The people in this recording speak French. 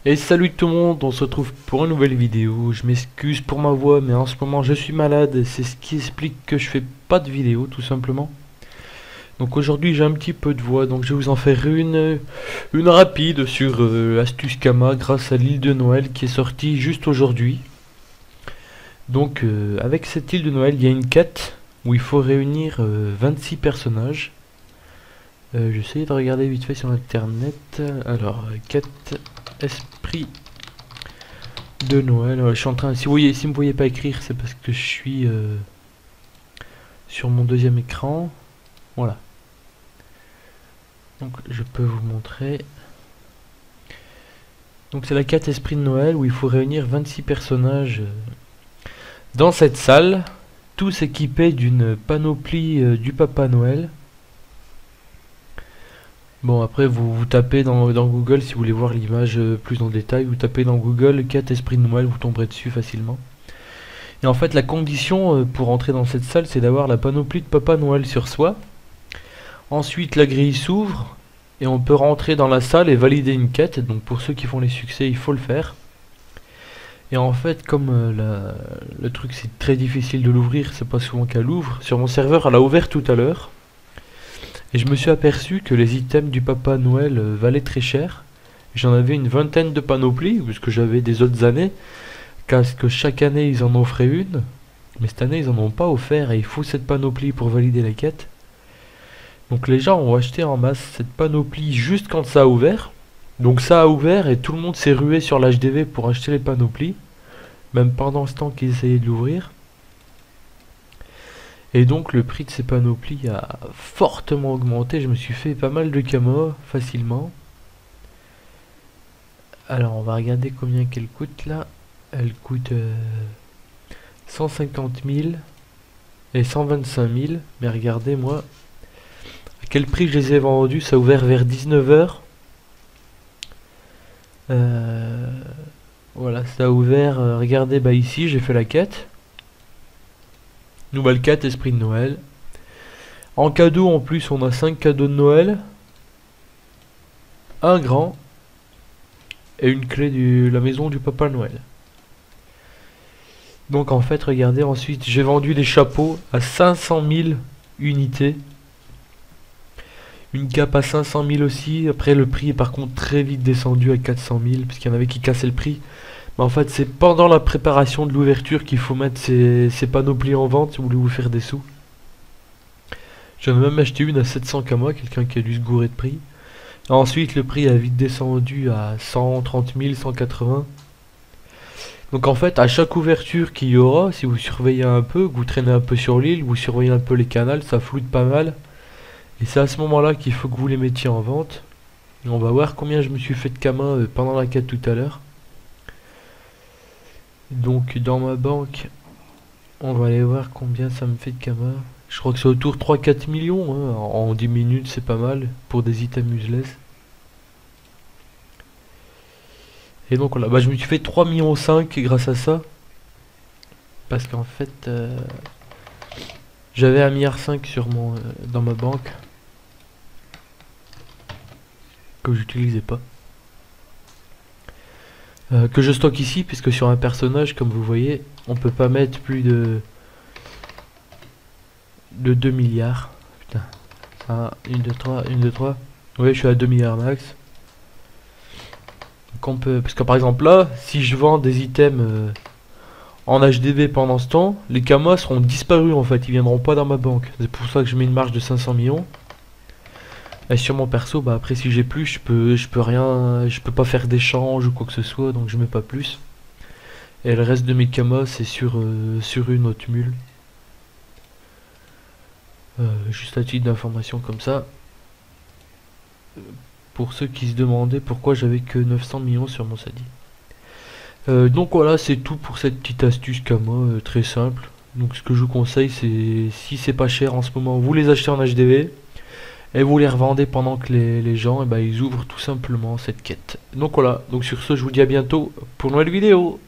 Et salut tout le monde, on se retrouve pour une nouvelle vidéo. Je m'excuse pour ma voix, mais en ce moment je suis malade et c'est ce qui explique que je fais pas de vidéo tout simplement. Donc aujourd'hui j'ai un petit peu de voix, donc je vais vous en faire une rapide sur Astuce Kama grâce à l'île de Noël qui est sortie juste aujourd'hui. Donc avec cette île de Noël il y a une quête où il faut réunir 26 personnages. J'essaie de regarder vite fait sur internet. Alors, quête esprit de Noël. Je suis en train. Si vous me voyez pas écrire, c'est parce que je suis sur mon deuxième écran. Voilà. Donc, je peux vous montrer. Donc, c'est la quête esprit de Noël où il faut réunir 26 personnages dans cette salle, tous équipés d'une panoplie du Papa Noël. Bon, après vous tapez dans Google si vous voulez voir l'image plus en détail, vous tapez dans Google quête esprit de Noël, vous tomberez dessus facilement. Et en fait la condition pour entrer dans cette salle c'est d'avoir la panoplie de Papa Noël sur soi. Ensuite la grille s'ouvre et on peut rentrer dans la salle et valider une quête, donc pour ceux qui font les succès il faut le faire. Et en fait comme le truc c'est très difficile de l'ouvrir, c'est pas souvent qu'elle ouvre, sur mon serveur elle a ouvert tout à l'heure. Et je me suis aperçu que les items du Papa Noël valaient très cher. J'en avais une vingtaine de panoplies, puisque j'avais des autres années, parce que chaque année ils en offraient une. Mais cette année ils en ont pas offert et il faut cette panoplie pour valider la quête. Donc les gens ont acheté en masse cette panoplie juste quand ça a ouvert. Donc ça a ouvert et tout le monde s'est rué sur l'HDV pour acheter les panoplies. Même pendant ce temps qu'ils essayaient de l'ouvrir. Et donc le prix de ces panoplies a fortement augmenté, je me suis fait pas mal de camo facilement. Alors on va regarder combien qu'elle coûte là. Elle coûte 150 000 et 125 000. Mais regardez moi, à quel prix je les ai vendus, ça a ouvert vers 19 h. Voilà, ça a ouvert, regardez bah ici j'ai fait la quête. Nouvelle quête esprit de Noël. En cadeau en plus on a 5 cadeaux de Noël. Un grand. Et une clé de la maison du Papa Noël. Donc en fait regardez ensuite j'ai vendu des chapeaux à 500 000 unités. Une cape à 500 000 aussi. Après le prix est par contre très vite descendu à 400 000 parce qu'il y en avait qui cassaient le prix. Mais en fait c'est pendant la préparation de l'ouverture qu'il faut mettre ces panoplies en vente si vous voulez vous faire des sous. J'en ai même acheté une à 700 kama, quelqu'un qui a dû se gourer de prix. Ensuite le prix a vite descendu à 130 000, 180. Donc en fait à chaque ouverture qu'il y aura, si vous surveillez un peu, que vous traînez un peu sur l'île, vous surveillez un peu les canals, ça floute pas mal. Et c'est à ce moment là qu'il faut que vous les mettiez en vente. Et on va voir combien je me suis fait de kama pendant la quête tout à l'heure. Donc dans ma banque, on va aller voir combien ça me fait de kama. Je crois que c'est autour de 3-4 millions, hein. En 10 minutes c'est pas mal pour des items useless. Et donc voilà, bah, je me suis fait 3,5 millions grâce à ça. Parce qu'en fait, j'avais 1,5 milliard sur dans ma banque. Que j'utilisais pas. Que je stocke ici, puisque sur un personnage, comme vous voyez, on peut pas mettre plus de 2 milliards. Putain. 1, 2, 3, 1, 2, 3. Oui, je suis à 2 milliards max. Donc on peut, parce que par exemple là, si je vends des items en HDV pendant ce temps, les kamas seront disparus en fait, ils viendront pas dans ma banque. C'est pour ça que je mets une marge de 500 millions. Et sur mon perso, bah après si j'ai plus, je peux rien, je peux pas faire d'échange ou quoi que ce soit, donc je mets pas plus. Et le reste de mes kamas c'est sur une autre mule. Juste à titre d'information comme ça. Pour ceux qui se demandaient pourquoi j'avais que 900 millions sur mon Sadi. Donc voilà, c'est tout pour cette petite astuce Kama, très simple. Donc ce que je vous conseille, c'est si c'est pas cher en ce moment, vous les achetez en HDV. Et vous les revendez pendant que les gens, ils ouvrent tout simplement cette quête. Donc voilà, donc sur ce, je vous dis à bientôt pour une nouvelle vidéo.